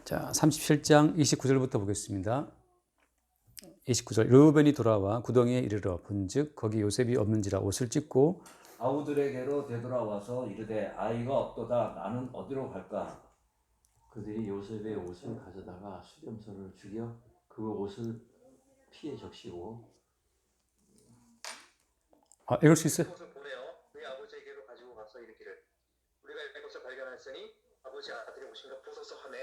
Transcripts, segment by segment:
자, 37장 29절부터 보겠습니다. 29절. 르우벤이 돌아와 구덩이에 이르러 본즉 거기 요셉이 없는지라 옷을 찢고 아우들에게로 되돌아와서 이르되 아이가 없도다. 나는 어디로 갈까? 그들이 요셉의 옷을 가져다가 수렴소를 죽여 그 옷을 피에 적시고 읽을 수 있어요? 옷을 보내어 그의 아버지에게로 가지고 가서 이르기를 우리가 이것을 발견하였으니 아버지 아들의 옷인가 보소서 하매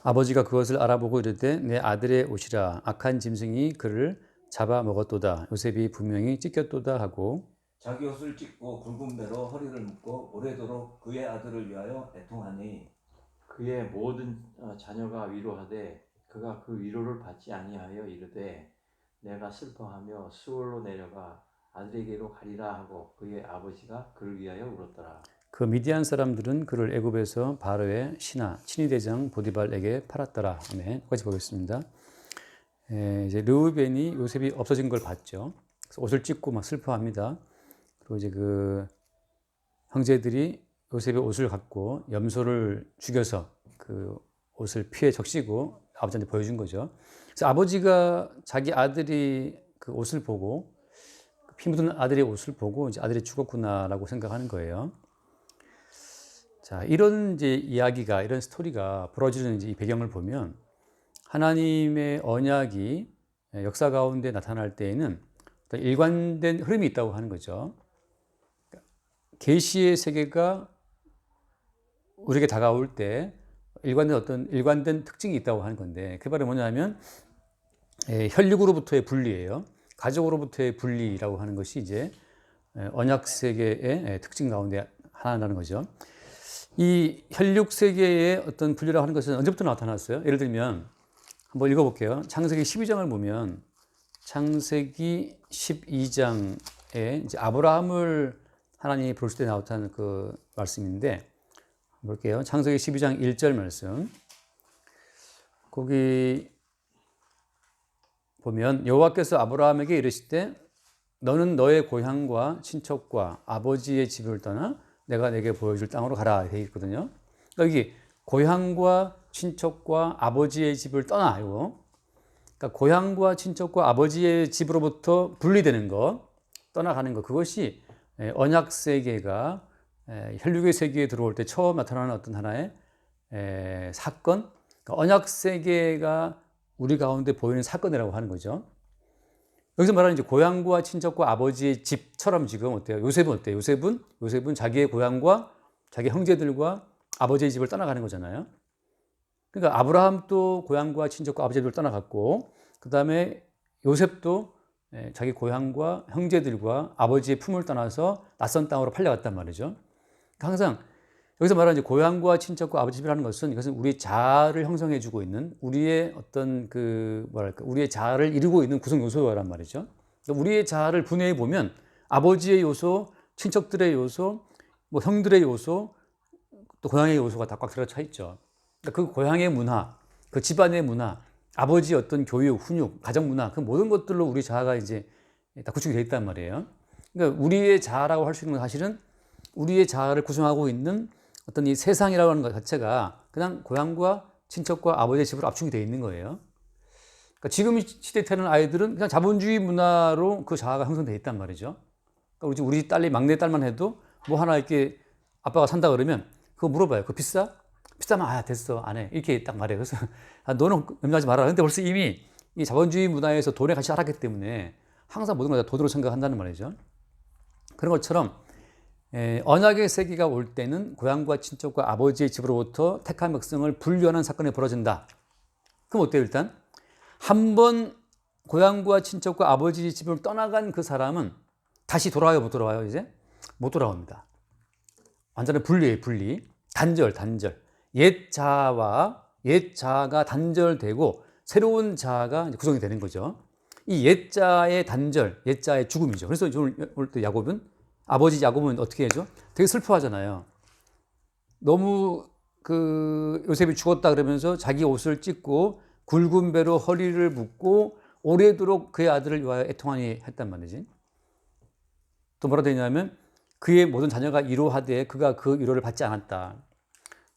아버지가 그것을 알아보고 이르되 내 아들의 옷이라 악한 짐승이 그를 잡아먹었도다. 요셉이 분명히 찢겼도다 하고 자기 옷을 찢고 굵은 배로 허리를 묶고 오래도록 그의 아들을 위하여 애통하니 그의 모든 자녀가 위로하되 그가 그 위로를 받지 아니하여 이르되 내가 슬퍼하며 수월로 내려가 아들에게로 가리라 하고 그의 아버지가 그를 위하여 울었더라. 그 미디안 사람들은 그를 애굽에서 바로의 신하 친위대장 보디발에게 팔았더라. 아멘. 여기까지 보겠습니다. 이제 르우벤이 요셉이 없어진 걸 봤죠. 그래서 옷을 찢고 막 슬퍼합니다. 그리고 이제 그 형제들이 요셉의 옷을 갖고 염소를 죽여서 그 옷을 피에 적시고 아버지한테 보여준 거죠. 그래서 아버지가 자기 아들이 그 옷을 보고 피 묻은 아들의 옷을 보고 이제 아들이 죽었구나라고 생각하는 거예요. 자, 이런 이제 이야기가, 이런 스토리가 벌어지는 이제 이 배경을 보면 하나님의 언약이 역사 가운데 나타날 때에는 어떤 일관된 흐름이 있다고 하는 거죠. 계시의 세계가 우리에게 다가올 때 일관된 특징이 있다고 하는 건데, 그 말이 뭐냐면 혈육으로부터의 분리예요. 가족으로부터의 분리라고 하는 것이 이제 언약 세계의 특징 가운데 하나라는 거죠. 이 혈육 세계의 어떤 분리라고 하는 것은 언제부터 나타났어요? 예를 들면 한번 읽어볼게요. 창세기 12장을 보면 창세기 12장에 이제 아브라함을 하나님이 부르실 때 나왔다는 그 말씀인데 볼게요. 창세기 12장 1절 말씀. 거기 보면 여호와께서 아브라함에게 이르시되 너는 너의 고향과 친척과 아버지의 집을 떠나 내가 내게 보여줄 땅으로 가라 되어 있거든요. 그러니까 여기 고향과 친척과 아버지의 집을 떠나 이거. 그러니까 고향과 친척과 아버지의 집으로부터 분리되는 것, 떠나가는 것, 그것이 언약 세계가 혈육의 세계에 들어올 때 처음 나타나는 어떤 하나의 사건, 그러니까 언약 세계가 우리 가운데 보이는 사건이라고 하는 거죠. 여기서 말하는 이제 고향과 친척과 아버지의 집처럼 지금 어때요? 요셉은 어때요? 요셉은 자기의 고향과 자기 형제들과 아버지의 집을 떠나가는 거잖아요. 그러니까 아브라함도 고향과 친척과 아버지의 집을 떠나갔고, 그 다음에 요셉도 자기 고향과 형제들과 아버지의 품을 떠나서 낯선 땅으로 팔려갔단 말이죠. 그러니까 항상 여기서 말하는 이제 고향과 친척과 아버지 집이라는 것은 이것은 우리의 자아를 형성해주고 있는 우리의 어떤 우리의 자아를 이루고 있는 구성 요소란 말이죠. 그러니까 우리의 자아를 분해해 보면 아버지의 요소, 친척들의 요소, 뭐 형들의 요소, 또 고향의 요소가 다 꽉 들어차 있죠. 그러니까 그 고향의 문화, 그 집안의 문화, 아버지의 어떤 교육, 훈육, 가정 문화, 그 모든 것들로 우리 자아가 이제 다 구축이 되어 있단 말이에요. 그러니까 우리의 자아라고 할 수 있는 건 사실은 우리의 자아를 구성하고 있는 어떤 이 세상이라고 하는 것 자체가 그냥 고향과 친척과 아버지의 집으로 압축이 되어 있는 거예요. 그러니까 지금 시대에 태어난 아이들은 그냥 자본주의 문화로 그 자아가 형성되어 있단 말이죠. 그러니까 우리 딸이 막내 딸만 해도 뭐 하나 이렇게 아빠가 산다 그러면 그거 물어봐요. 그거 비싸? 비싸면 아 됐어 안 해. 이렇게 딱 말해요. 그래서 아, 너는 염려하지 마라. 근데 벌써 이미 이 자본주의 문화에서 돈의 가치를 알았기 때문에 항상 모든 걸 다 돈으로 생각한다는 말이죠. 그런 것처럼 언약의 세계가 올 때는 고향과 친척과 아버지의 집으로부터 택한 백성을 분류하는 사건이 벌어진다. 그럼 어때요? 일단 한 번 고향과 친척과 아버지의 집을 떠나간 그 사람은 다시 돌아와요? 못 돌아와요? 이제? 못 돌아옵니다. 완전히 분리예요. 분리. 단절. 옛 자아가 단절되고 새로운 자아가 구성이 되는 거죠. 이 옛 자의 단절, 옛 자의 죽음이죠. 그래서 오늘 또 아버지 야곱은 어떻게 해죠? 되게 슬퍼하잖아요. 너무 요셉이 죽었다 그러면서 자기 옷을 찢고 굵은 배로 허리를 묶고 오래도록 그의 아들을 위하여 애통하니 했단 말이지. 또 뭐라 되냐면 그의 모든 자녀가 위로하되 그가 그 위로를 받지 않았다.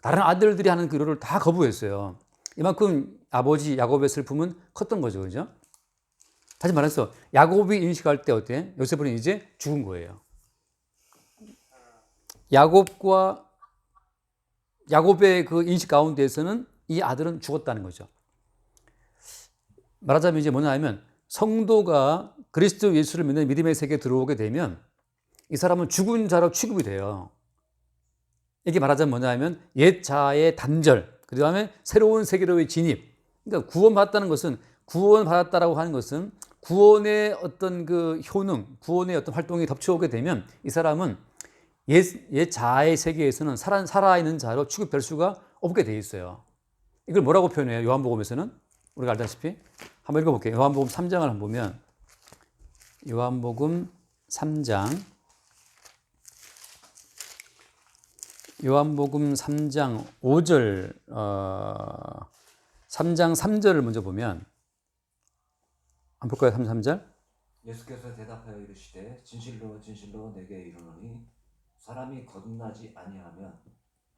다른 아들들이 하는 그 위로를 다 거부했어요. 이만큼 아버지 야곱의 슬픔은 컸던 거죠. 그죠? 다시 말해서 야곱이 인식할 때 어때? 요셉은 이제 죽은 거예요. 야곱의 그 인식 가운데에서는 이 아들은 죽었다는 거죠. 말하자면 이제 뭐냐 하면 성도가 그리스도 예수를 믿는 믿음의 세계에 들어오게 되면 이 사람은 죽은 자로 취급이 돼요. 이게 말하자면 뭐냐 하면 옛 자아의 단절, 그 다음에 새로운 세계로의 진입. 그러니까 구원받았다는 것은, 구원받았다라고 하는 것은 구원의 어떤 그 효능, 구원의 어떤 활동이 덮쳐오게 되면 이 사람은 옛 자아의 세계에서는 살아있는 자로 취급될 수가 없게 돼 있어요. 이걸 뭐라고 표현해요? 요한복음에서는? 우리가 알다시피 한번 읽어볼게요. 요한복음 3장을 한번 보면, 요한복음 3장 5절, 3장 3절을 먼저 보면, 한번 볼까요? 3절? 예수께서 대답하여 이르시되 진실로 진실로 내게 이르노니 사람이 거듭나지 아니하면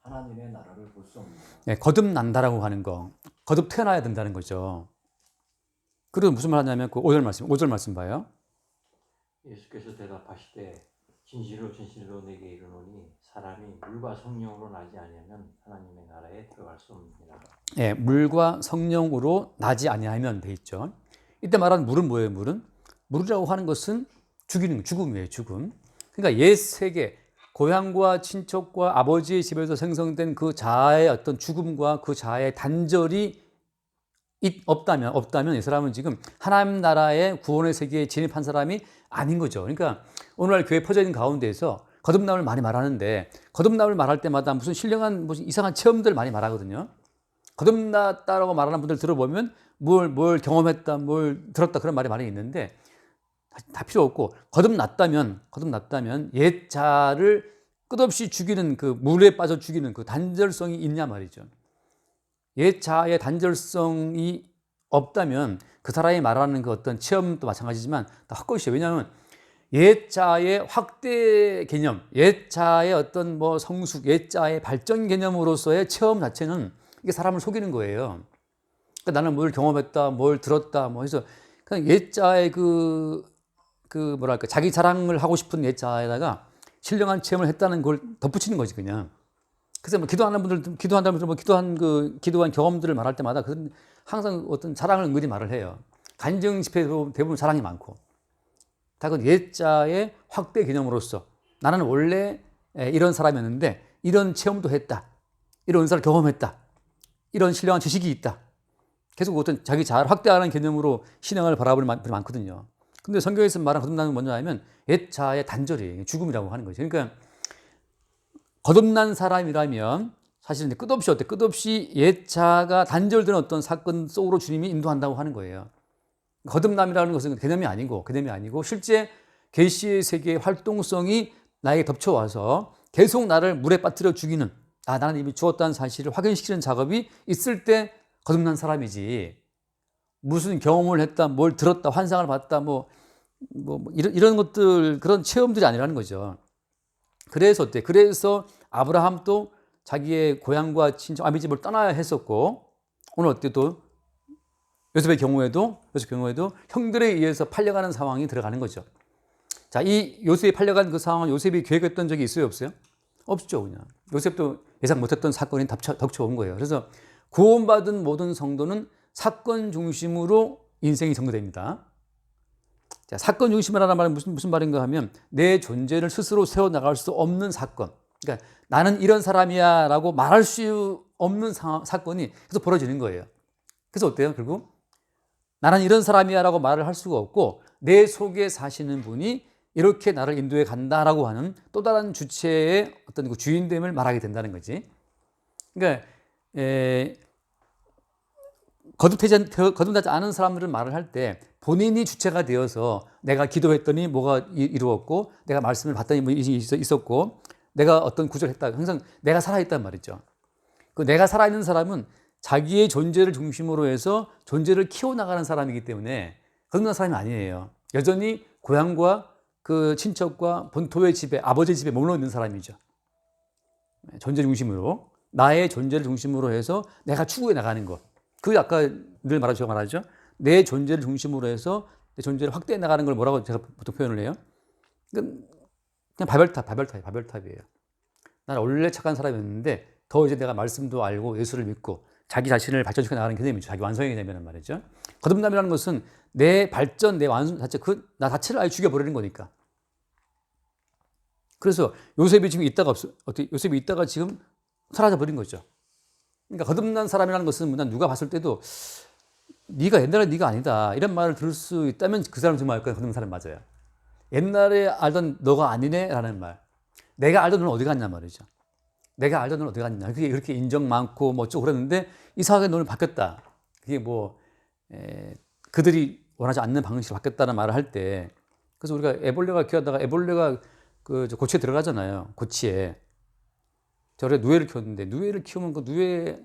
하나님의 나라를 볼 수 없느니라. 네, 거듭난다라고 하는 거, 거듭 태어나야 된다는 거죠. 그리고 무슨 말 하냐면 그 5절 말씀 봐요. 예수께서 대답하시되 진실로 진실로 내게 이르노니 사람이 물과 성령으로 나지 아니하면 하나님의 나라에 들어갈 수 없느니라. 예, 물과 성령으로 나지 아니하면 돼 있죠. 이때 말하는 물은 뭐예요? 물이라고 하는 것은 죽음이에요. 죽음. 그러니까 옛 세계, 고향과 친척과 아버지의 집에서 생성된 그 자아의 어떤 죽음과 그 자아의 단절이 없다면 이 사람은 지금 하나님 나라의 구원의 세계에 진입한 사람이 아닌 거죠. 그러니까 오늘날 교회 퍼져 있는 가운데에서 거듭남을 많이 말하는데, 거듭남을 말할 때마다 무슨 신령한 무슨 이상한 체험들을 많이 말하거든요. 거듭났다라고 말하는 분들 들어보면 뭘 경험했다, 뭘 들었다 그런 말이 많이 있는데 다 필요 없고, 거듭났다면 옛 자를 끝없이 죽이는 그 물에 빠져 죽이는 그 단절성이 있냐 말이죠. 옛 자의 단절성이 없다면 그 사람이 말하는 그 어떤 체험도 마찬가지지만 다 헛것이에요. 왜냐하면 옛 자의 확대 개념, 옛 자의 어떤 뭐 성숙, 옛 자의 발전 개념으로서의 체험 자체는 이게 사람을 속이는 거예요. 그러니까 나는 뭘 경험했다, 뭘 들었다, 뭐 해서 그냥 옛 자의 뭐랄까 자기 자랑을 하고 싶은 옛 자에다가 신령한 체험을 했다는 걸 덧붙이는 거지 그냥. 그래서 뭐 기도하는 분들 뭐 기도한 경험들을 말할 때마다 항상 어떤 자랑을 은근히 말을 해요. 간증 집회도 대부분 자랑이 많고. 다 그 옛자의 확대 개념으로서 나는 원래 이런 사람이었는데 이런 체험도 했다. 이런 은사를 경험했다. 이런 신령한 지식이 있다. 계속 어떤 자기 자아를 확대하는 개념으로 신앙을 바라보는 분이 많거든요. 근데 성경에서 말하는 거듭남은 뭐냐 하면 옛 자아의 단절이 죽음이라고 하는 거죠. 그러니까 거듭난 사람이라면 사실은 끝없이 옛 자아가 단절되는 어떤 사건 속으로 주님이 인도한다고 하는 거예요. 거듭남이라는 것은 개념이 아니고 실제 계시의 세계의 활동성이 나에게 덮쳐와서 계속 나를 물에 빠뜨려 죽이는, 나는 이미 죽었다는 사실을 확인시키는 작업이 있을 때 거듭난 사람이지, 무슨 경험을 했다, 뭘 들었다, 환상을 봤다, 이런 것들, 그런 체험들이 아니라는 거죠. 그래서 아브라함도 자기의 고향과 친척 아비 집을 떠나야 했었고, 오늘 또 요셉의 경우에도 형들에 의해서 팔려가는 상황이 들어가는 거죠. 자, 이 요셉이 팔려간 그 상황은 요셉이 계획했던 적이 있어요, 없어요? 없죠, 그냥. 요셉도 예상 못했던 사건이 덮쳐온 거예요. 그래서 구원받은 모든 성도는 사건 중심으로 인생이 전개됩니다. 자, 사건 중심이라는 말은 무슨 말인가 하면 내 존재를 스스로 세워나갈 수 없는 사건. 그러니까 나는 이런 사람이야 라고 말할 수 없는 사건이 계속 벌어지는 거예요. 그래서 어때요, 결국? 나는 이런 사람이야 라고 말을 할 수가 없고 내 속에 사시는 분이 이렇게 나를 인도해 간다라고 하는 또 다른 주체의 어떤 그 주인됨을 말하게 된다는 거지. 그러니까 거듭나지 않은 사람들은 말을 할 때 본인이 주체가 되어서 내가 기도했더니 뭐가 이루었고 내가 말씀을 받더니 뭐 있었고 내가 어떤 구절을 했다. 항상 내가 살아있단 말이죠. 그 내가 살아있는 사람은 자기의 존재를 중심으로 해서 존재를 키워나가는 사람이기 때문에 거듭난 사람이 아니에요. 여전히 고향과 그 친척과 본토의 집에, 아버지의 집에 머물러 있는 사람이죠. 존재 중심으로, 나의 존재를 중심으로 해서 내가 추구해 나가는 것. 그 아까 늘 말하죠, 제가 말하죠. 내 존재를 중심으로 해서 내 존재를 확대해 나가는 걸 뭐라고 제가 보통 표현을 해요? 그냥 바벨탑이에요. 나는 원래 착한 사람이었는데 더 이제 내가 말씀도 알고 예수를 믿고 자기 자신을 발전시켜 나가는 개념이죠. 자기 완성이 되면 말이죠. 거듭남이라는 것은 내 발전, 내 완성 자체, 나 자체를 아예 죽여버리는 거니까. 그래서 요셉이 지금 요셉이 있다가 지금 사라져버린 거죠. 그러니까 거듭난 사람이라는 것은 누가 봤을 때도 네가 옛날에 네가 아니다 이런 말을 들을 수 있다면 그 사람 정말 거듭난 사람 맞아요. 옛날에 알던 너가 아니네 라는 말. 내가 알던 너는 어디 갔냐 말이죠. 내가 알던 너는 어디 갔냐. 그게 그렇게 인정 많고 뭐 어쩌고 그랬는데 이상하게 너는 바뀌었다. 그게 그들이 원하지 않는 방식으로 바뀌었다는 말을 할 때, 그래서 우리가 애벌레가 키우다가 애벌레가 그 고치에 들어가잖아요. 고치에. 저래 누에를 키웠는데 누에를 키우면 그 누에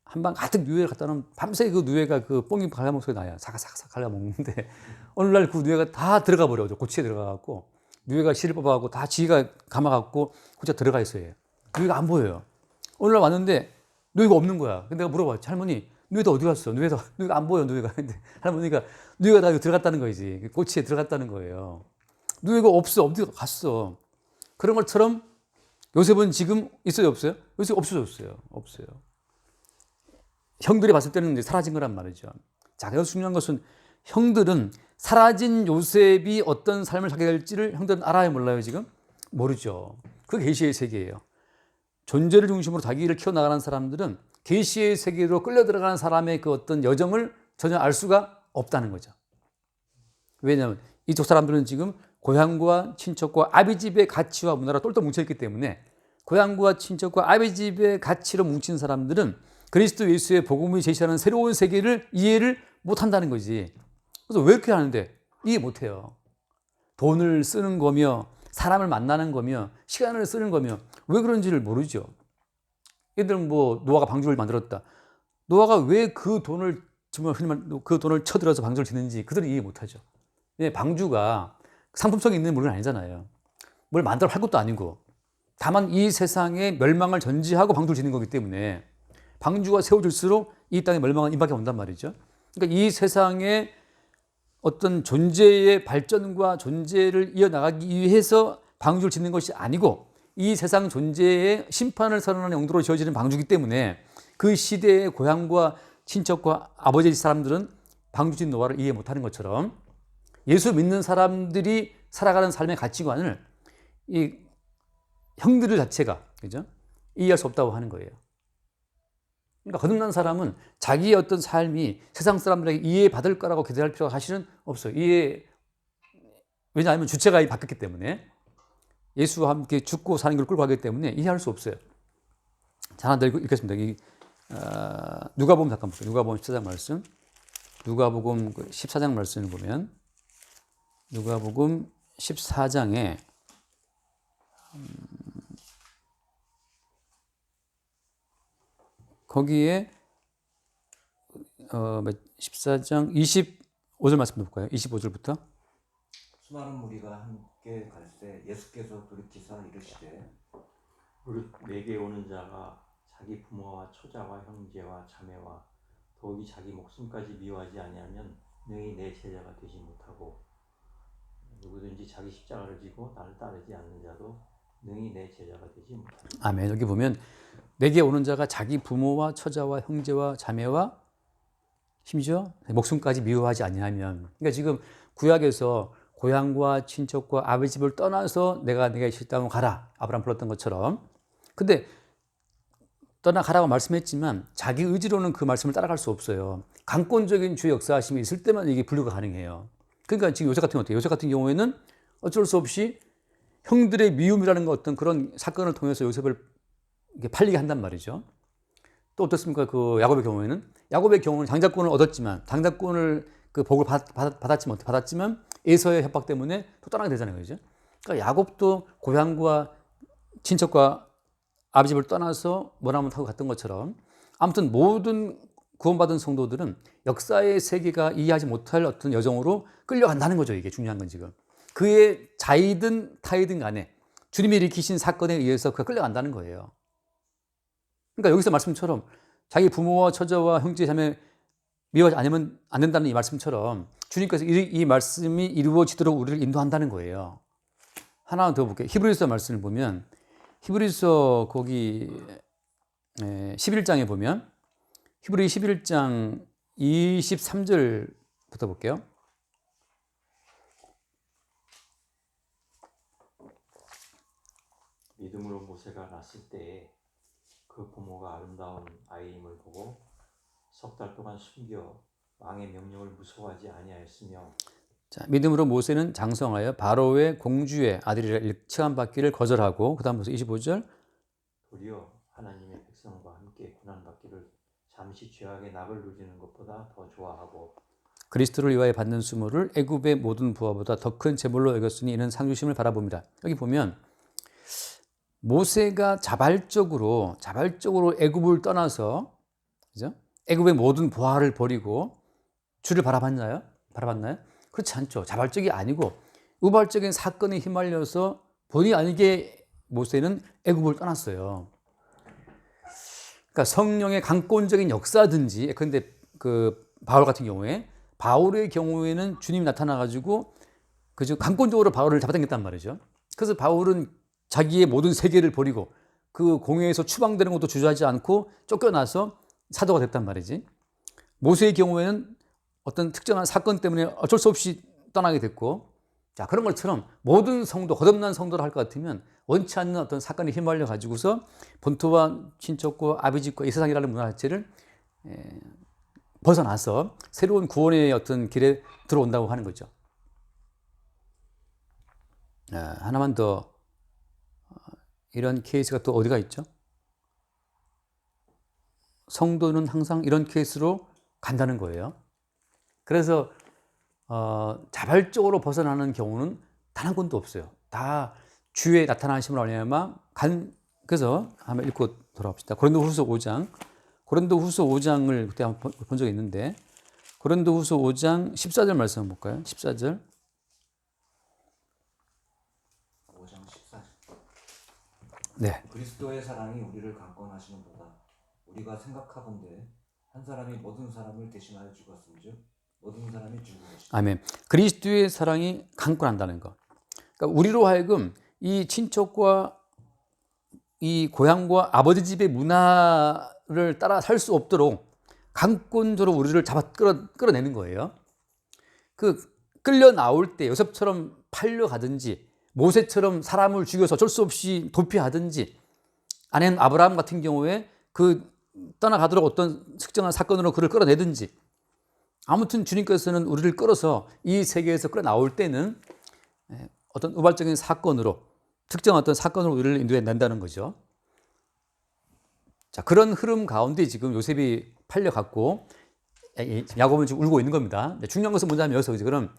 한 방 가득 누에를 갖다 놓으면 밤새 그 누에가 그 뽕이 갈라먹는 소리 나요. 사각사각 갈라먹는데 어느 날 그 누에가 다 들어가 버려요. 고치에 들어가갖고 누에가 실을 뽑아갖고 다 지가 감아갖고 고치에 들어가 있어요. 누에가 안 보여요. 어느 날 왔는데 누에가 없는 거야. 근데 내가 물어봤지. 할머니 누에가 어디 갔어? 누에가 안 보여. 누에가. 근데 할머니가 누에가 다 들어갔다는 거지. 고치에 들어갔다는 거예요. 누에가 없어. 어디 갔어. 그런 것처럼 요셉은 지금 있어요, 없어요? 요셉 없어졌어요. 없어요. 형들이 봤을 때는 이제 사라진 거란 말이죠. 자, 여기서 중요한 것은 형들은 사라진 요셉이 어떤 삶을 살게 될지를 형들은 알아요, 몰라요, 지금? 모르죠. 그게 계시의 세계예요. 존재를 중심으로 자기를 키워나가는 사람들은 계시의 세계로 끌려 들어가는 사람의 그 어떤 여정을 전혀 알 수가 없다는 거죠. 왜냐하면 이쪽 사람들은 지금 고향과 친척과 아비집의 가치와 문화가 똘똘 뭉쳐있기 때문에 고향과 친척과 아비집의 가치로 뭉친 사람들은 그리스도 예수의 복음이 제시하는 새로운 세계를 이해를 못한다는 거지. 그래서 왜 이렇게 하는데 이해 못해요. 돈을 쓰는 거며 사람을 만나는 거며 시간을 쓰는 거며 왜 그런지를 모르죠. 얘들은 노아가 방주를 만들었다. 노아가 왜 그 돈을 정말 그 돈을 쳐들어서 방주를 짓는지 그들은 이해 못하죠. 방주가 상품성이 있는 물건이 아니잖아요. 뭘 만들어 할 것도 아니고 다만 이 세상의 멸망을 전제하고 방주를 짓는 거기 때문에 방주가 세워질수록 이 땅의 멸망은 임박해 온단 말이죠. 그러니까 이 세상의 어떤 존재의 발전과 존재를 이어나가기 위해서 방주를 짓는 것이 아니고 이 세상 존재의 심판을 선언하는 용도로 지어지는 방주이기 때문에 그 시대의 고향과 친척과 아버지 사람들은 방주 짓는 노아를 이해 못하는 것처럼 예수 믿는 사람들이 살아가는 삶의 가치관을 이 형들 자체가 그죠? 이해할 수 없다고 하는 거예요. 그러니까 거듭난 사람은 자기의 어떤 삶이 세상 사람들에게 이해받을 거라고 기대할 필요가 사실은 없어요. 왜냐하면 주체가 바뀌었기 때문에 예수와 함께 죽고 사는 걸 끌고 가기 때문에 이해할 수 없어요. 자, 하나 더 읽겠습니다. 누가복음 잠깐 보세요. 누가복음 14장 말씀. 누가복음 14장 말씀을 보면 누가복음 14장에 거기에 14장 25절 말씀 볼까요? 25절부터. 수많은 무리가 함께 갈 때 예수께서 돌이키사 이르시되 내게 오는 자가 자기 부모와 처자와 형제와 자매와 더욱이 자기 목숨까지 미워하지 아니하면 능히 내 제자가 되지 못하고 누구든지 자기 십자가를 지고 나를 따르지 않는 자도 능히 내 제자가 되지 못하고. 아멘. 여기 보면 내게 오는 자가 자기 부모와 처자와 형제와 자매와 심지어 목숨까지 미워하지 아니하면, 그러니까 지금 구약에서 고향과 친척과 아버지 집을 떠나서 내가 있을 땅으로 가라 아브라함 불렀던 것처럼, 근데 떠나가라고 말씀했지만 자기 의지로는 그 말씀을 따라갈 수 없어요. 강권적인 주의 역사하심이 있을 때만 이게 분류가 가능해요. 그러니까 지금 요셉 같은 경우 어때요? 요셉 같은 경우에는 어쩔 수 없이 형들의 미움이라는 어떤 그런 사건을 통해서 요셉을 팔리게 한단 말이죠. 또 어떻습니까? 그 야곱의 경우는 장자권을 얻었지만, 장자권을 그 복을 받았지만 에서의 협박 때문에 또 떠나게 되잖아요. 그죠? 그러니까 야곱도 고향과 친척과 아버지 집을 떠나서 머나먼 타고 갔던 것처럼, 아무튼 모든 구원받은 성도들은 역사의 세계가 이해하지 못할 어떤 여정으로 끌려간다는 거죠. 이게 중요한 건 지금. 그의 자이든 타이든 간에 주님이 일으키신 사건에 의해서 그가 끌려간다는 거예요. 그러니까 여기서 말씀처럼 자기 부모와 처자와 형제 자매 미워하지 않으면 안 된다는 이 말씀처럼 주님께서 이 말씀이 이루어지도록 우리를 인도한다는 거예요. 하나 더 볼게요. 히브리서 말씀을 보면 히브리서 거기 11장에 보면 히브리 11장 23절부터 볼게요. 믿음으로 모세가 낳았을 때에 그 부모가 아름다운 아이임을 보고 석 달 동안 숨겨 왕의 명령을 무서워하지 아니하였으며 자, 믿음으로 모세는 장성하여 바로의 공주의 아들이라 일체함받기를 거절하고 그 다음부터 25절 도리어 하나님의 백성과 함께 고난받기를 잠시 죄악의 낙을 누리는 것보다 더 좋아하고 그리스도를 위하여 받는 수모를 애굽의 모든 부하보다 더 큰 제물로 여겼으니 이는 상주심을 바라봅니다. 여기 보면 모세가 자발적으로 애굽을 떠나서 그죠? 애굽의 모든 부하를 버리고 주를 바라봤나요? 그렇지 않죠. 자발적이 아니고 우발적인 사건에 휘말려서 본의 아니게 모세는 애굽을 떠났어요. 그러니까 성령의 강권적인 역사든지, 그런데 그 바울 같은 경우에 바울의 경우에는 주님이 나타나가지고 그저 강권적으로 바울을 잡아당겼단 말이죠. 그래서 바울은 자기의 모든 세계를 버리고 그 공회에서 추방되는 것도 주저하지 않고 쫓겨나서 사도가 됐단 말이지. 모세의 경우에는 어떤 특정한 사건 때문에 어쩔 수 없이 떠나게 됐고, 자, 그런 것처럼 모든 성도, 거듭난 성도를 할 것 같으면 원치 않는 어떤 사건에 휘말려 가지고서 본토와 친척과 아비집과 이 세상이라는 문화 자체를 벗어나서 새로운 구원의 어떤 길에 들어온다고 하는 거죠. 하나만 더 이런 케이스가 또 어디가 있죠? 성도는 항상 이런 케이스로 간다는 거예요. 그래서 자발적으로 벗어나는 경우는 단 한 건도 없어요. 다 주의 나타나심으로 말미암아 그래서 한번 읽고 돌아옵시다. 고린도후서 5장을 그때 한번 본 적이 있는데 고린도후서 5장 14절 말씀 한번 볼까요? 14절. 5장 14절. 네. 그리스도의 사랑이 우리를 강권하시는 보다 우리가 생각하건대 한 사람이 모든 사람을 대신하여 죽었음즉 모든 사람이 죽은 것이다. 아멘. 그리스도의 사랑이 강권한다는 것. 그러니까 우리로 하여금 이 친척과 이 고향과 아버지 집의 문화를 따라 살 수 없도록 강권적으로 우리를 잡아 끌어내는 거예요. 그 끌려 나올 때 요셉처럼 팔려가든지 모세처럼 사람을 죽여서 어쩔 수 없이 도피하든지 아니면 아브라함 같은 경우에 그 떠나가도록 어떤 특정한 사건으로 그를 끌어내든지 아무튼 주님께서는 우리를 끌어서 이 세계에서 끌어나올 때는 어떤 우발적인 사건으로 특정한 어떤 사건으로 우리를 인도해 낸다는 거죠. 자, 그런 흐름 가운데 지금 요셉이 팔려갔고 야곱은 지금 울고 있는 겁니다. 중요한 것은 뭐냐면 여기서 그럼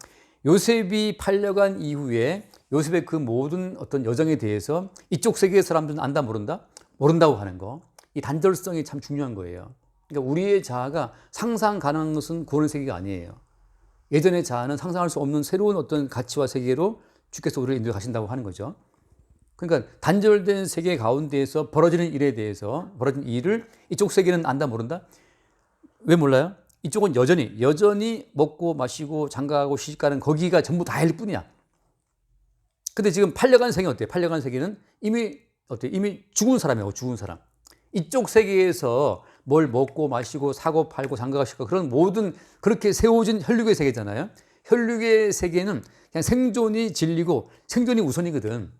요셉이 팔려간 이후에 요셉의 그 모든 어떤 여정에 대해서 이쪽 세계의 사람들은 안다 모른다? 모른다고 하는 거. 이 단절성이 참 중요한 거예요. 그러니까 우리의 자아가 상상 가능한 것은 구원의 세계가 아니에요. 예전의 자아는 상상할 수 없는 새로운 어떤 가치와 세계로 주께서 우리를 인도해 가신다고 하는 거죠. 그러니까 단절된 세계 가운데에서 벌어지는 일에 대해서 벌어진 일을 이쪽 세계는 안다 모른다? 왜 몰라요? 이쪽은 여전히 먹고 마시고 장가가고 시집가는 거기가 전부 다일 뿐이야. 근데 지금 팔려간 세계는 어때요? 팔려간 세계는 이미 죽은 사람이에요. 죽은 사람. 이쪽 세계에서 뭘 먹고 마시고 사고 팔고 장가가시고 그런 모든 그렇게 세워진 혈육의 세계잖아요. 혈육의 세계는 그냥 생존이 진리고 생존이 우선이거든.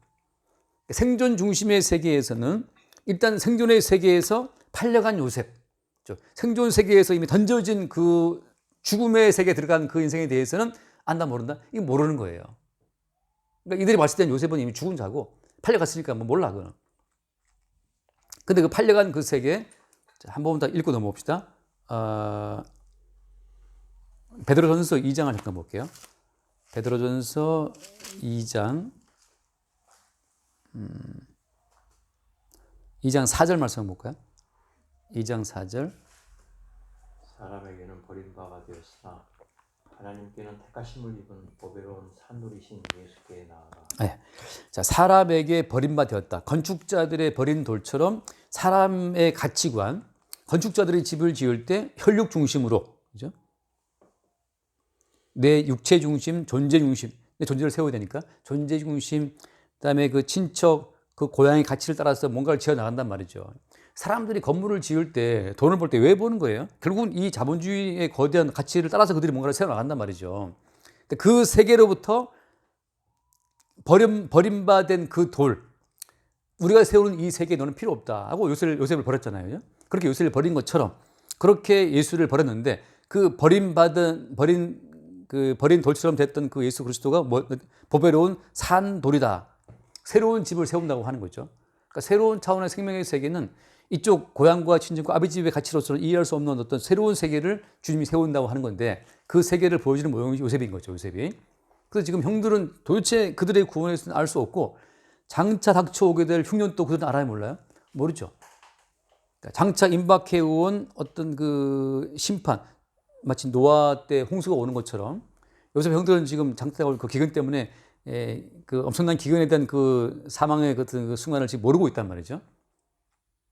생존 중심의 세계에서는 일단 생존의 세계에서 팔려간 요셉, 생존 세계에서 이미 던져진 그 죽음의 세계에 들어간 그 인생에 대해서는 안다 모른다? 이거 모르는 거예요. 그러니까 이들이 봤을 때는 요셉은 이미 죽은 자고 팔려갔으니까 뭐 몰라 그거는. 근데 그 팔려간 그 세계 한 번 더 읽고 넘어봅시다. 베드로전서 2장을 잠깐 볼게요. 베드로전서 2장 2장 4절 말씀 한번 볼까요? 2장 4절. 사람에게는 버림받아 되었으나 하나님께는 택하심을 입은 보배로운 산돌이신 예수께 나아가. 네. 자, 사람에게 버림받아 되었다. 건축자들의 버린 돌처럼 사람의 가치관, 건축자들이 집을 지을 때 혈육 중심으로, 그죠? 내 육체 중심, 존재 중심, 내 존재를 세워야 되니까 존재 중심, 그다음에 그 친척, 그 고향의 가치를 따라서 뭔가를 지어 나간단 말이죠. 사람들이 건물을 지을 때, 돈을 벌 때 왜 버는 거예요? 결국은 이 자본주의의 거대한 가치를 따라서 그들이 뭔가를 세워 나간단 말이죠. 그 세계로부터 버림받은 그 돌, 우리가 세우는 이 세계에 너는 필요 없다 하고 요셉을 버렸잖아요. 그렇게 요셉을 버린 것처럼 그렇게 예수를 버렸는데 그 버린 돌처럼 됐던 그 예수 그리스도가 보배로운 산 돌이다. 새로운 집을 세운다고 하는 거죠. 그러니까 새로운 차원의 생명의 세계는 이쪽 고향과 친정과 아버지 집의 가치로서는 이해할 수 없는 어떤 새로운 세계를 주님이 세운다고 하는 건데 그 세계를 보여주는 모형이 요셉인 거죠. 요셉이. 그래서 지금 형들은 도대체 그들의 구원에 대해서는 알 수 없고 장차 닥쳐오게 될 흉년도 그들은 알아요, 몰라요? 모르죠. 그러니까 장차 임박해온 어떤 그 심판, 마치 노아 때 홍수가 오는 것처럼 요셉 형들은 지금 장차 올 그 기근 때문에 그 엄청난 기근에 대한 그 사망의 그 순간을 지금 모르고 있단 말이죠.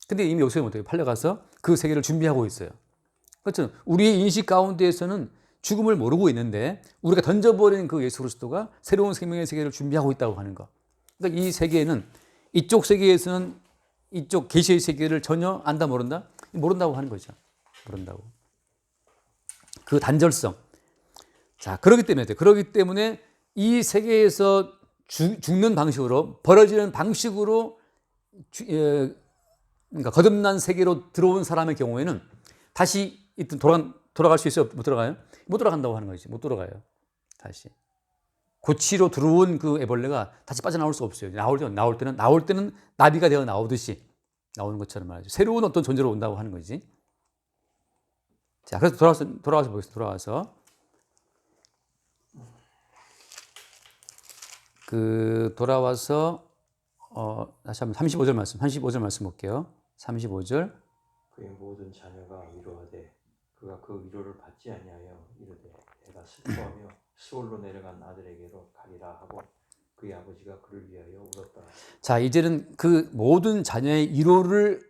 근데 이미 요셉은 어떻게 팔려가서 그 세계를 준비하고 있어요. 그렇죠. 우리의 인식 가운데에서는 죽음을 모르고 있는데 우리가 던져버린 그 예수 그리스도가 새로운 생명의 세계를 준비하고 있다고 하는 거. 그러니까 이 세계는 이쪽 세계에서는 이쪽 계시의 세계를 전혀 안다 모른다? 모른다고 하는 거죠. 모른다고. 그 단절성. 자, 그렇기 때문에 이 세계에서 죽는 방식으로 벌어지는 방식으로 그러니까 거듭난 세계로 들어온 사람의 경우에는 다시 돌아갈 수 있어요? 못 들어가요? 못 돌아간다고 하는 거지. 못 돌아가요. 다시. 고치로 들어온 그 애벌레가 다시 빠져나올 수 없어요. 나올 때는 나비가 되어 나오듯이 나오는 것처럼 말이죠. 새로운 어떤 존재로 온다고 하는 거지. 자, 그래서 돌아와서 보겠습니다. 돌아와서 다시 한번 35절 말씀 볼게요. 35절. 그의 모든 자녀가 위로하되 그가 그 위로를 받지 아니하여 이르되 내가 슬퍼하며 수월로 내려간 아들에게로 가리라 하고 그의 아버지가 그를 위하여 울었다. 자, 이제는 그 모든 자녀의 위로를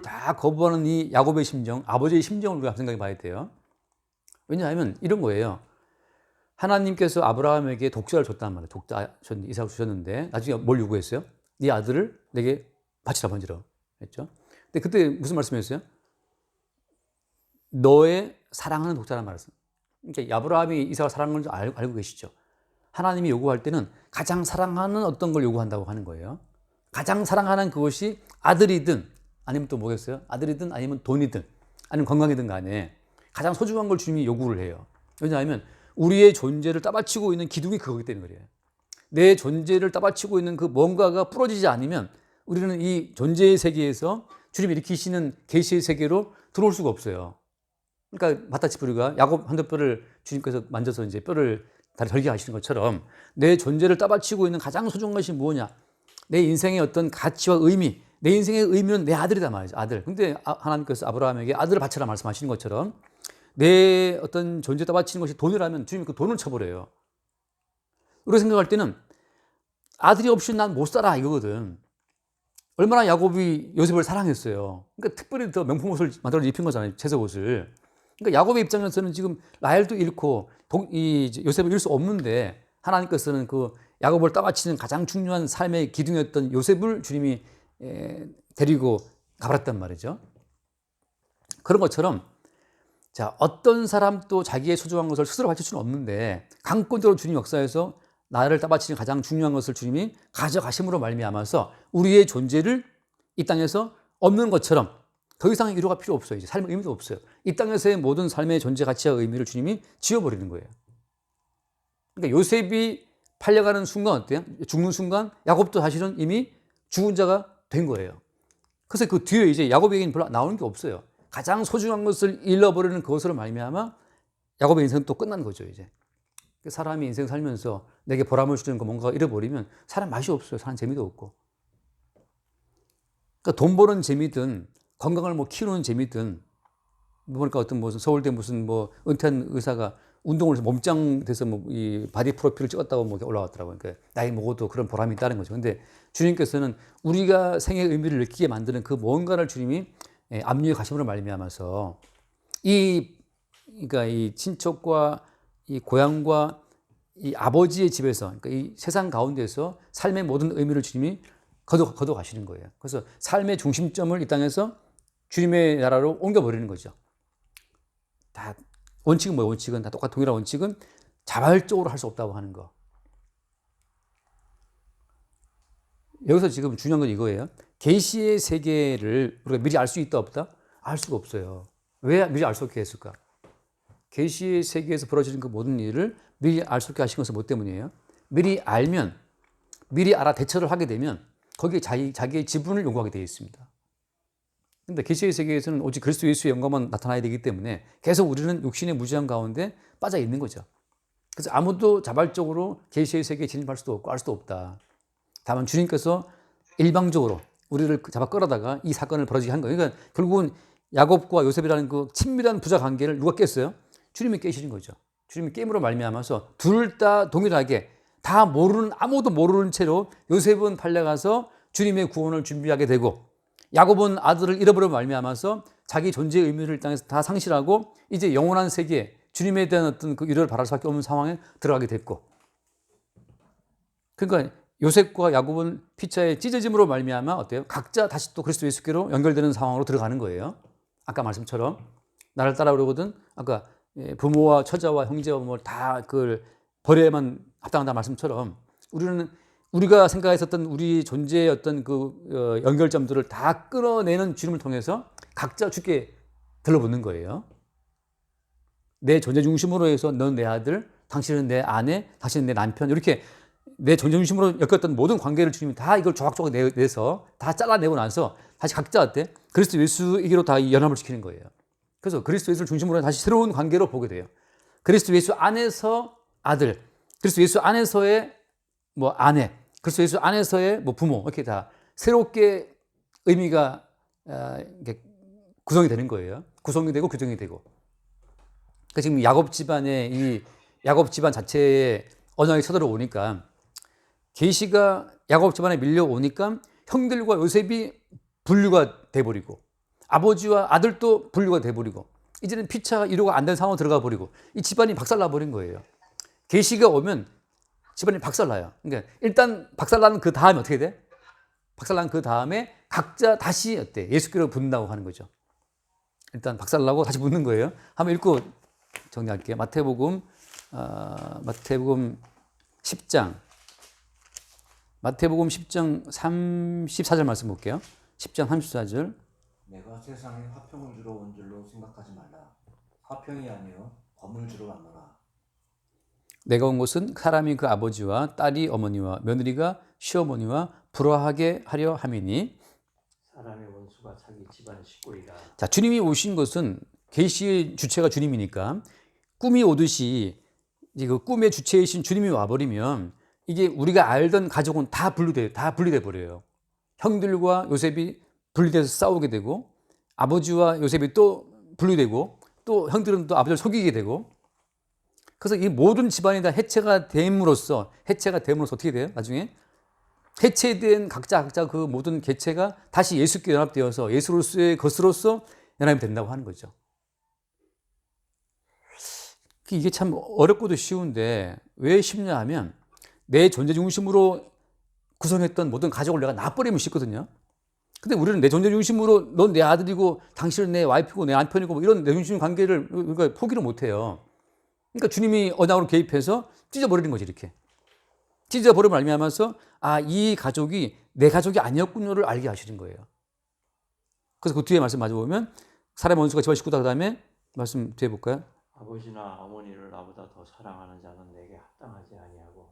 다 거부하는 이 야곱의 심정, 아버지의 심정을 우리가 생각해 봐야 돼요. 왜냐하면 이런 거예요. 하나님께서 아브라함에게 독자를 줬단 말이에요. 이삭을 주셨는데 나중에 뭘 요구했어요? 네 아들을 내게 바치라 번지라 했죠. 근데 그때 무슨 말씀이었어요? 너의 사랑하는 독자란 말이었어요. 그러니까 아브라함이 이삭을 사랑하는 줄 알고 계시죠. 하나님이 요구할 때는 가장 사랑하는 어떤 걸 요구한다고 하는 거예요. 가장 사랑하는 그것이 아들이든 아니면 또 뭐겠어요? 아들이든 아니면 돈이든 아니면 건강이든 간에 가장 소중한 걸 주님이 요구를 해요. 왜냐하면 우리의 존재를 따바치고 있는 기둥이 그거기 때문에 그래요. 내 존재를 따바치고 있는 그 뭔가가 부러지지 않으면 우리는 이 존재의 세계에서 주님이 일으키시는 계시의 세계로 들어올 수가 없어요. 그러니까 마따치프리가 야곱 한뼘뼈를 주님께서 만져서 이제 뼈를 다리 절개 하시는 것처럼 내 존재를 따바치고 있는 가장 소중한 것이 뭐냐? 내 인생의 어떤 가치와 의미, 내 인생의 의미는 내 아들이다 말이죠. 아들. 근데 하나님께서 아브라함에게 아들을 바쳐라 말씀하시는 것처럼 내 어떤 존재 따바치는 것이 돈이라면 주님이 그 돈을 쳐버려요. 우리가 생각할 때는 아들이 없이 난 못 살아 이거거든. 얼마나 야곱이 요셉을 사랑했어요. 그러니까 특별히 더 명품 옷을 만들어 입힌 거잖아요. 채색 옷을. 그러니까 야곱의 입장에서는 지금 라헬도 잃고 요셉을 잃을 수 없는데 하나님께서는 그 야곱을 따바치는 가장 중요한 삶의 기둥이었던 요셉을 주님이 데리고 가버렸단 말이죠. 그런 것처럼 자, 어떤 사람도 자기의 소중한 것을 스스로 바칠 수는 없는데 강권적으로 주님 역사에서 나를 따바치는 가장 중요한 것을 주님이 가져가심으로 말미암아서 우리의 존재를 이 땅에서 없는 것처럼 더 이상의 위로가 필요 없어요. 이제 삶의 의미도 없어요. 이 땅에서의 모든 삶의 존재 가치와 의미를 주님이 지워버리는 거예요. 그러니까 요셉이 팔려가는 순간 어때요? 죽는 순간 야곱도 사실은 이미 죽은 자가 된 거예요. 그래서 그 뒤에 이제 야곱에게는 별로 나오는 게 없어요. 가장 소중한 것을 잃어버리는 그것으로 말미암아 야곱의 인생은 또 끝난 거죠. 이제 사람이 인생 살면서 내게 보람을 주는 거 뭔가 잃어버리면 사람 맛이 없어요. 사람 재미도 없고. 그러니까 돈 버는 재미든 건강을 뭐 키우는 재미든 보니까 어떤 무슨 서울대 무슨 뭐 은퇴한 의사가 운동을 해서 몸짱 돼서 뭐 이 바디 프로필을 찍었다고 뭐 올라왔더라고요. 그러니까 나이 먹어도 그런 보람이 있다는 거죠. 근데 주님께서는 우리가 생의 의미를 느끼게 만드는 그 뭔가를 주님이 압류에 가심으로 말미암아서 그러니까 이 친척과 이 고향과 이 아버지의 집에서, 그러니까 이 세상 가운데서 삶의 모든 의미를 주님이 거둬 가시는 거예요. 그래서 삶의 중심점을 이 땅에서 주님의 나라로 옮겨버리는 거죠. 다 원칙은 뭐예요? 원칙은 다 똑같은 동일한 원칙은 자발적으로 할 수 없다고 하는 거. 여기서 지금 중요한 건 이거예요. 계시의 세계를 우리가 미리 알 수 있다 없다? 알 수가 없어요. 왜 미리 알 수 없게 했을까? 계시의 세계에서 벌어지는 그 모든 일을 미리 알 수 없게 하신 것은 뭐 때문이에요? 미리 알면, 미리 알아 대처를 하게 되면 거기에 자기의 지분을 요구하게 되어 있습니다. 그런데 계시의 세계에서는 오직 그리스도 예수의 영광만 나타나야 되기 때문에 계속 우리는 육신의 무지함 가운데 빠져 있는 거죠. 그래서 아무도 자발적으로 계시의 세계에 진입할 수도 없고 알 수도 없다. 다만 주님께서 일방적으로 우리를 잡아 끌어다가 이 사건을 벌어지게 한 거예요. 그러니까 결국은 야곱과 요셉이라는 그 친밀한 부자 관계를 누가 깼어요? 주님이 깨시는 거죠. 주님이 깨므로 말미암아서 둘 다 동일하게 다 모르는, 아무도 모르는 채로 요셉은 팔려가서 주님의 구원을 준비하게 되고, 야곱은 아들을 잃어버려 말미암아서 자기 존재의 의미를 이 땅에서 다 상실하고 이제 영원한 세계, 주님에 대한 어떤 그 위로를 바랄 수밖에 없는 상황에 들어가게 됐고, 그러니까 요셉과 야곱은 피차의 찢어짐으로 말미암아 어때요? 각자 다시 또 그리스도 예수께로 연결되는 상황으로 들어가는 거예요. 아까 말씀처럼 나를 따라오려거든 아까 부모와 처자와 형제와 뭐 다 그걸 버려야만 합당하다 말씀처럼 우리가 생각했었던 우리 존재의 어떤 그 연결점들을 다 끌어내는 주님을 통해서 각자 주께 들러붙는 거예요. 내 존재 중심으로 해서 넌 내 아들, 당신은 내 아내, 당신은 내 남편, 이렇게 내 존재 중심으로 엮였던 모든 관계를 주님이 다 이걸 조각조각 내서 다 잘라내고 나서 다시 각자 어때? 그리스도 예수에게로 다 연합을 시키는 거예요. 그래서 그리스도 예수를 중심으로 다시 새로운 관계로 보게 돼요. 그리스도 예수 안에서 아들, 그리스도 예수 안에서의 뭐 아내, 그리스도 예수 안에서의 뭐 부모, 이렇게 다 새롭게 의미가 구성이 되는 거예요. 구성이 되고 규정이 되고. 그러니까 지금 야곱 집안의 이 야곱 집안 자체에 언약이 쳐들어오니까, 계시가 야곱 집안에 밀려오니까 형들과 요셉이 분류가 돼버리고, 아버지와 아들도 분류가 돼버리고, 이제는 피차 이루가 안 된 상황으로 들어가 버리고, 이 집안이 박살나버린 거예요. 계시가 오면 집안이 박살나요. 그러니까 일단 박살나는 그 다음에 어떻게 돼? 박살난 그 다음에 각자 다시 어때? 예수께로 붙는다고 하는 거죠. 일단 박살나고 다시 붙는 거예요. 한번 읽고 정리할게요. 마태복음 10장. 마태복음 10장 34절 말씀 볼게요. 10장 34절. 내가 세상에 화평을 주러 온 줄로 생각하지 말라. 화평이 아니요 검을 주러 왔노라. 내가 온 것은 사람이 그 아버지와 딸이 어머니와 며느리가 시어머니와 불화하게 하려 함이니. 사람의 원수가 자기 집안 식구이라. 자, 주님이 오신 것은 계시의 주체가 주님이니까 꿈이 오듯이 그 꿈의 주체이신 주님이 와버리면 이게 우리가 알던 가족은 다 분리돼 버려요. 형들과 요셉이 분리돼서 싸우게 되고, 아버지와 요셉이 또 분리되고, 또 형들은 또 아버지를 속이게 되고, 그래서 이 모든 집안이 다 해체가 됨으로써 어떻게 돼요? 나중에 해체된 각자 그 모든 개체가 다시 예수께 연합되어서 예수로서의 것으로서 연합이 된다고 하는 거죠. 이게 참 어렵고도 쉬운데 왜 쉽냐 하면, 내 존재 중심으로 구성했던 모든 가족을 내가 놔버리면 쉽거든요. 근데 우리는 내 존재 중심으로 넌 내 아들이고 당신은 내 와이프고 내 남편이고 뭐 이런 내 중심 관계를 우리가 포기를 못해요. 그러니까 주님이 언약으로 개입해서 찢어버리는 거지. 이렇게 찢어버리면 알면서 이 가족이 내 가족이 아니었군요를 알게 하시는 거예요. 그래서 그 뒤에 말씀 마저 보면 사람의 원수가 집안 식구다. 그 다음에 말씀 뒤에 볼까요? 아버지나 어머니를 나보다 더 사랑하는 자는 내게 합당하지 아니하고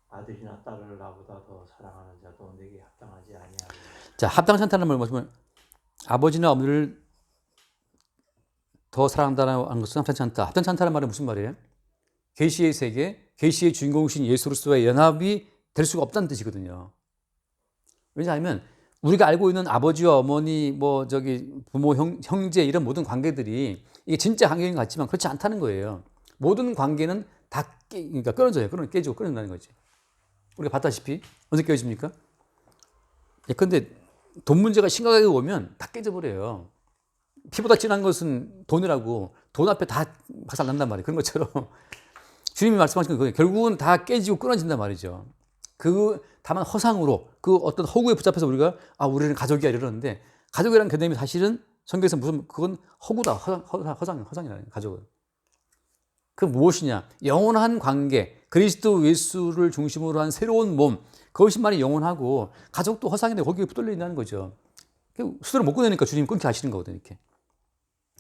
아들이나 딸을 나보다 더 사랑하는 자도 내게 합당하지 아니하고. 자, 합당치 않다는 말을 보시면 아버지나 어머니를 더 사랑한다는 것은 합당치 않다. 합당치 않다는 말은 무슨 말이에요? 계시의 세계, 계시의 주인공이신 예수로서의 연합이 될 수가 없다는 뜻이거든요. 왜냐하면 우리가 알고 있는 아버지와 어머니, 부모, 형제 이런 모든 관계들이 이게 진짜 관계인 것 같지만 그렇지 않다는 거예요. 모든 관계는 다 그러니까 끊어져요. 깨지고 끊어진다는 거지. 우리가 봤다시피 언제 깨집니까? 그런데 돈 문제가 심각하게 오면 다 깨져버려요. 피보다 진한 것은 돈이라고, 돈 앞에 다 박살난단 말이에요. 그런 것처럼 주님이 말씀하신 거예요. 결국은 다 깨지고 끊어진단 말이죠. 다만 허상으로 그 어떤 허구에 붙잡혀서 우리가 우리는 가족이야 이러는데 가족이라는 개념이 사실은 성경에서 그건 허구다. 허상이라는 가족은. 그 무엇이냐? 영원한 관계, 그리스도 예수를 중심으로 한 새로운 몸, 그것이만이 영원하고 가족도 허상인데 거기에 붙들려 있는 거죠. 스스로 못 끊으니까 주님이 끊게 하시는 거거든요. 이렇게.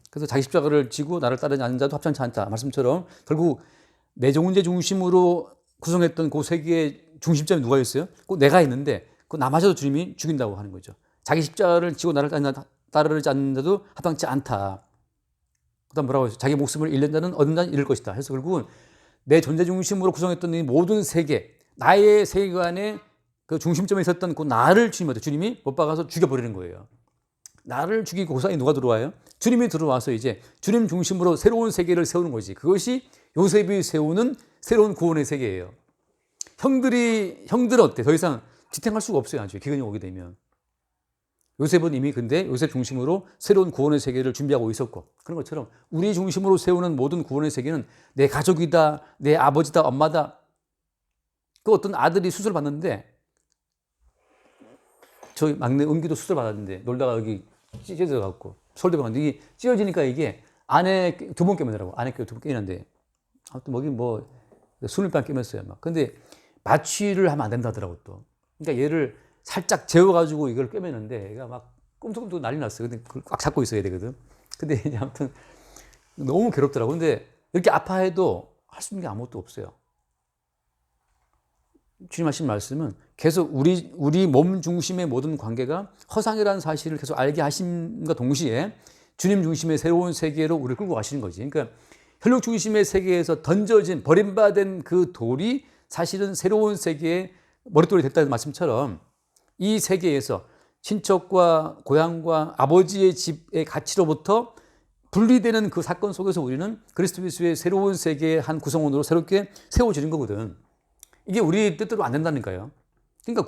그래서 자기 십자가를 지고 나를 따르지 않는 자도 합당치 않다. 말씀처럼 결국 내 존재 중심으로 구성했던 그 세계의 중심점이 누가 있어요? 꼭 내가 있는데 그 나마저도 주님이 죽인다고 하는 거죠. 자기 십자가를 지고 나를 따르지 않는 자도 합당치 않다. 그다음 뭐라고 했어요? 자기 목숨을 잃는 자는 얻는 자는 잃을 것이다. 그래서 결국은 내 존재 중심으로 구성했던 이 모든 세계, 나의 세계관의 그 중심점에 있었던 그 나를 주님이 못 박아서 죽여버리는 거예요. 나를 죽이고 그 사이에 누가 들어와요? 주님이 들어와서 이제 주님 중심으로 새로운 세계를 세우는 거지. 그것이 요셉이 세우는 새로운 구원의 세계예요. 형들은 어때? 더 이상 지탱할 수가 없어요. 아주 기근이 오게 되면. 요셉은 이미 근데 요셉 중심으로 새로운 구원의 세계를 준비하고 있었고, 그런 것처럼 우리 중심으로 세우는 모든 구원의 세계는 내 가족이다, 내 아버지다, 엄마다. 그 어떤 아들이 수술 받는데, 저희 막내 은기도 수술 받았는데 놀다가 여기 찢어져갖고 서울대병원 이게 찢어지니까 이게 안에 2번 깨매더라고. 안에 2번 깨는데 아무튼 뭐긴 뭐 수술방 깨맸어요. 막. 근데 마취를 하면 안 된다더라고 또. 그러니까 얘를 살짝 재워가지고 이걸 꿰매는데 얘가 막 꿈틀꿈틀 난리 났어요. 근데 그걸 꽉 잡고 있어야 되거든. 근데 이제 아무튼 너무 괴롭더라고. 근데 이렇게 아파해도 할 수 있는 게 아무것도 없어요. 주님 하신 말씀은 계속 우리 몸 중심의 모든 관계가 허상이라는 사실을 계속 알게 하심과 동시에 주님 중심의 새로운 세계로 우리를 끌고 가시는 거지. 그러니까 혈육 중심의 세계에서 던져진 버림받은 그 돌이 사실은 새로운 세계의 머릿돌이 됐다는 말씀처럼 이 세계에서 친척과 고향과 아버지의 집의 가치로부터 분리되는 그 사건 속에서 우리는 그리스도 예수의 새로운 세계의 한 구성원으로 새롭게 세워지는 거거든. 이게 우리 뜻대로 안 된다니까요. 그러니까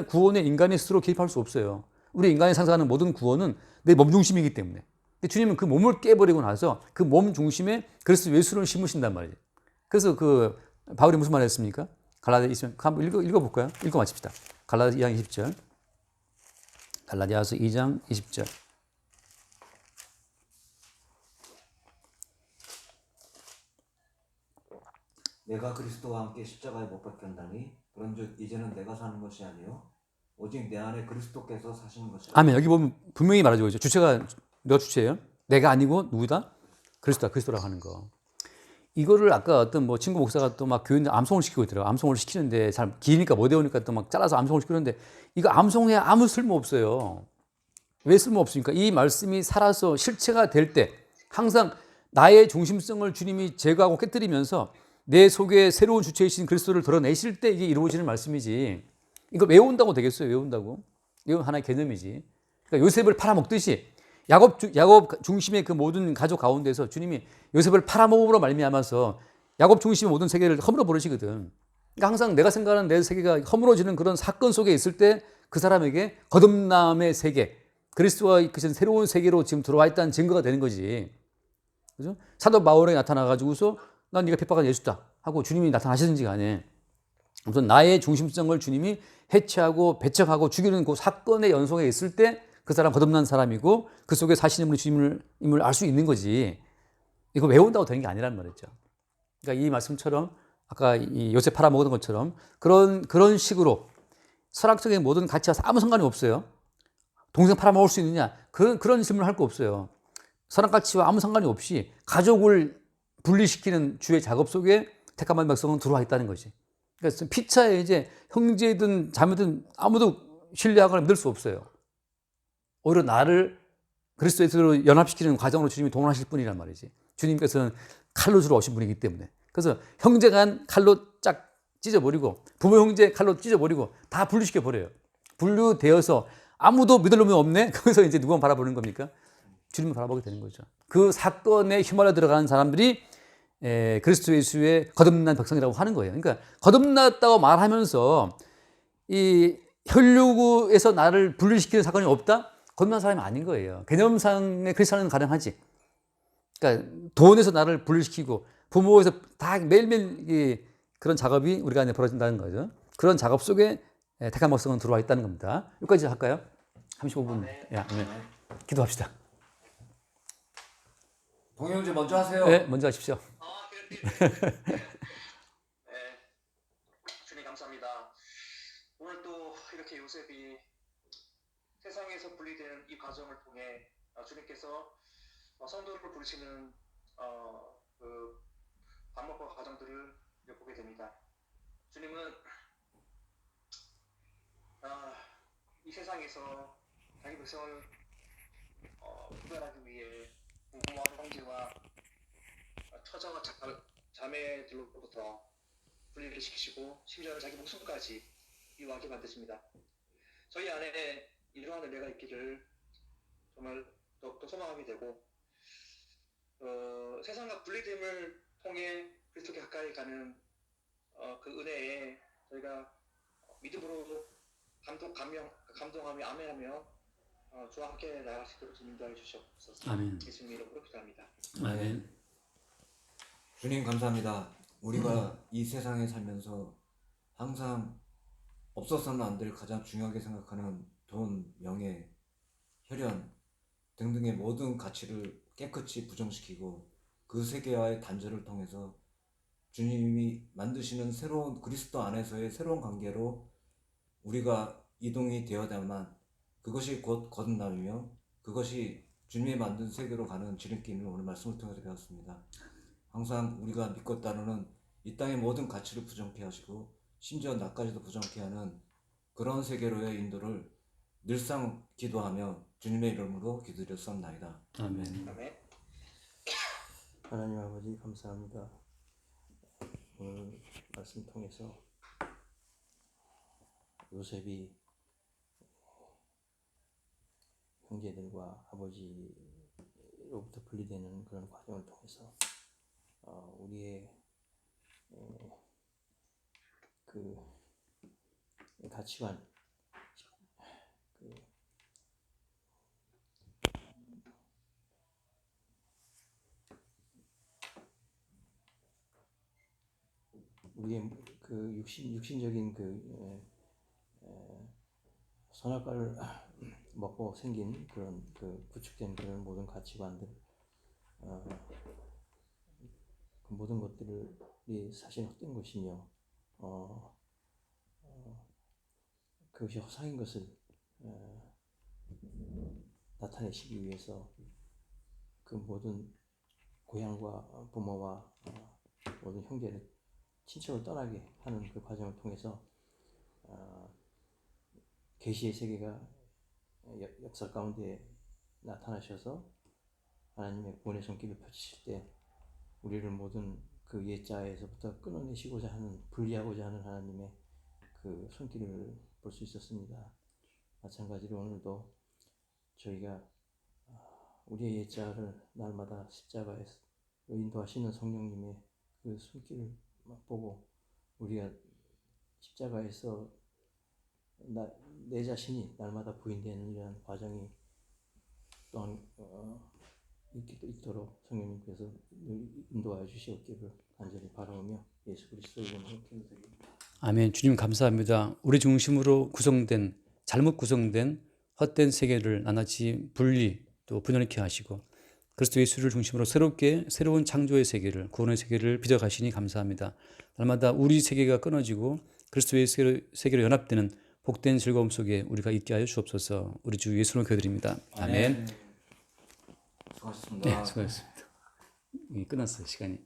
구원에 인간이 스스로 개입할 수 없어요. 우리 인간이 상상하는 모든 구원은 내 몸 중심이기 때문에. 근데 주님은 그 몸을 깨버리고 나서 그 몸 중심에 그리스도 예수를 심으신단 말이에요. 그래서 그 바울이 무슨 말 했습니까? 갈라디아 20장 한번 읽어볼까요? 읽어 마칩시다. 갈라디아 2장 20절. 갈라디아서 2장 20절. 내가 그리스도와 함께 십자가에 못 박혔나니 그런즉 이제는 내가 사는 것이 아니요 오직 내 안에 그리스도께서 사시는 것이라. 아멘. 여기 보면 분명히 말해주고 있죠. 주체가 누가 주체예요? 내가 아니고 누구다? 그리스도라고 하는 거. 이거를 아까 어떤 뭐 친구 목사가 또 막 교인들 암송을 시키고 있더라고요. 암송을 시키는데 잘 기니까 못 외우니까 또 막 잘라서 암송을 시키는데 이거 암송해야 아무 쓸모 없어요. 왜 쓸모 없습니까? 이 말씀이 살아서 실체가 될 때 항상 나의 중심성을 주님이 제거하고 깨뜨리면서 내 속에 새로운 주체이신 그리스도를 드러내실 때 이게 이루어지는 말씀이지. 이거 외운다고 되겠어요? 외운다고? 이건 하나의 개념이지. 그러니까 요셉을 팔아먹듯이 야곱 중심의 그 모든 가족 가운데서 주님이 요셉을 팔아먹음으로 말미암아서 야곱 중심의 모든 세계를 허물어 버리시거든. 그러니까 항상 내가 생각하는 내 세계가 허물어지는 그런 사건 속에 있을 때 그 사람에게 거듭남의 세계, 그리스도와 그 새로운 세계로 지금 들어와 있다는 증거가 되는 거지. 그죠? 사도 바울에게 나타나가지고서 난 네가 핍박한 예수다 하고 주님이 나타나시든지 간에 우선 나의 중심성을 주님이 해체하고 배척하고 죽이는 그 사건의 연속에 있을 때 그 사람 거듭난 사람이고 그 속에 사시는 분이 주님을 알 수 있는 거지. 이거 외운다고 되는 게 아니란 말이죠. 그러니까 이 말씀처럼 아까 이 요셉 팔아먹은 것처럼 그런 식으로 철학적인 모든 가치와 아무 상관이 없어요. 동생 팔아먹을 수 있느냐? 그런 질문을 할 거 없어요. 선악 가치와 아무 상관이 없이 가족을 분리시키는 주의 작업 속에 택함한 백성은 들어와 있다는 거지. 그러니까 피차에 이제 형제든 자매든 아무도 신뢰하거나 믿을 수 없어요. 오히려 나를 그리스도로 연합시키는 과정으로 주님이 동원하실 분이란 말이지. 주님께서는 칼로 주러 오신 분이기 때문에. 그래서 형제간 칼로 쫙 찢어버리고 부모 형제 칼로 찢어버리고 다 분리시켜버려요. 분류되어서 아무도 믿을 놈이 없네? 거기서 이제 누가 바라보는 겁니까? 주님을 바라보게 되는 거죠. 그 사건에 휘말려 들어가는 사람들이 그리스도 예수의 거듭난 백성이라고 하는 거예요. 그러니까 거듭났다고 말하면서 이 혈육에서 나를 분리시키는 사건이 없다? 거듭난 사람이 아닌 거예요. 개념상의 크리스찬은 가능하지. 그러니까 돈에서 나를 분리시키고 부모에서 다 매일매일 그런 작업이 우리가 안에 벌어진다는 거죠. 그런 작업 속에 택한 백성은 들어와 있다는 겁니다. 여기까지 할까요? 35분. 야, 네. 기도합시다. 동영재 먼저 하세요. 네, 먼저 하십시오. 네, 주님 감사합니다. 오늘 또 이렇게 요셉이 세상에서 분리되는 이 과정을 통해 주님께서 성도를 부르시는 그 방법과 과정들을 보게 됩니다. 주님은 이 세상에서 자기 백성을 구별하기 위해 부모와 형제와 처자와 자매들로부터 분리를 시키시고 심지어는 자기 목숨까지 미워하게 만드십니다. 저희 안에 이러한 은혜가 있기를 정말 더욱더 소망하게 되고 세상과 분리됨을 통해 그리스도께 가까이 가는 그 은혜에 저희가 믿음으로 감동하며 아멘하며 주와 함께 나아갈 수 있도록 주님 도와해 주시옵소서. 아멘. 예수님 이름으로 기도합니다. 아멘. 주님 감사합니다. 우리가 이 세상에 살면서 항상 없어서는 안 될 가장 중요하게 생각하는 돈, 명예, 혈연 등등의 모든 가치를 깨끗이 부정시키고 그 세계와의 단절을 통해서 주님이 만드시는 새로운 그리스도 안에서의 새로운 관계로 우리가 이동이 되어야만 그것이 곧 거듭남이며 그것이 주님이 만든 세계로 가는 지름길을 오늘 말씀을 통해서 배웠습니다. 항상 우리가 믿고 따르는 이 땅의 모든 가치를 부정케 하시고 심지어 나까지도 부정케 하는 그런 세계로의 인도를 늘상 기도하며 주님의 이름으로 기도드렸사옵나이다. 아멘. 아멘. 하나님 아버지 감사합니다. 오늘 말씀 통해서 요셉이 형제들과 아버지로부터 분리되는 그런 과정을 통해서 우리의 그 가치관, 우리의 그 육신적인 선악과를 먹고 생긴 그런 그 구축된 그런 모든 가치관들, 그 모든 것들이 사실 헛된 것이며 그것이 허상인 것을 나타내시기 위해서 그 모든 고향과 부모와 모든 형제를 친척을 떠나게 하는 그 과정을 통해서 계시의 세계가 역사 가운데 나타나셔서 하나님의 구원의 손길을 펼치실 때 우리를 모든 그 옛자에서부터 끊어내시고자 하는, 분리하고자 하는 하나님의 그 손길을 볼 수 있었습니다. 마찬가지로 오늘도 저희가 우리의 옛자를 날마다 십자가에 인도하시는 성령님의 그 손길을 보고 우리가 십자가에서 내 자신이 날마다 부인되는 이러한 과정이 또한 있도록 성령님께서 인도하여 주시옵기를 간절히 바라오며 예수 그리스도의 이름으로 기도드립니다. 아멘. 주님 감사합니다. 우리 중심으로 구성된, 잘못 구성된 헛된 세계를 낱낱이 분리 또 분열케 하시고 그리스도 예수를 중심으로 새로운 창조의 세계를, 구원의 세계를 빚어가시니 감사합니다. 날마다 우리 세계가 끊어지고 그리스도의 세계로 연합되는 복된 즐거움 속에 우리가 있게 하여 주옵소서. 우리 주 예수로 기도드립니다. 아멘. 수고하셨습니다. 네, 수고하셨습니다. 끝났어요, 시간이.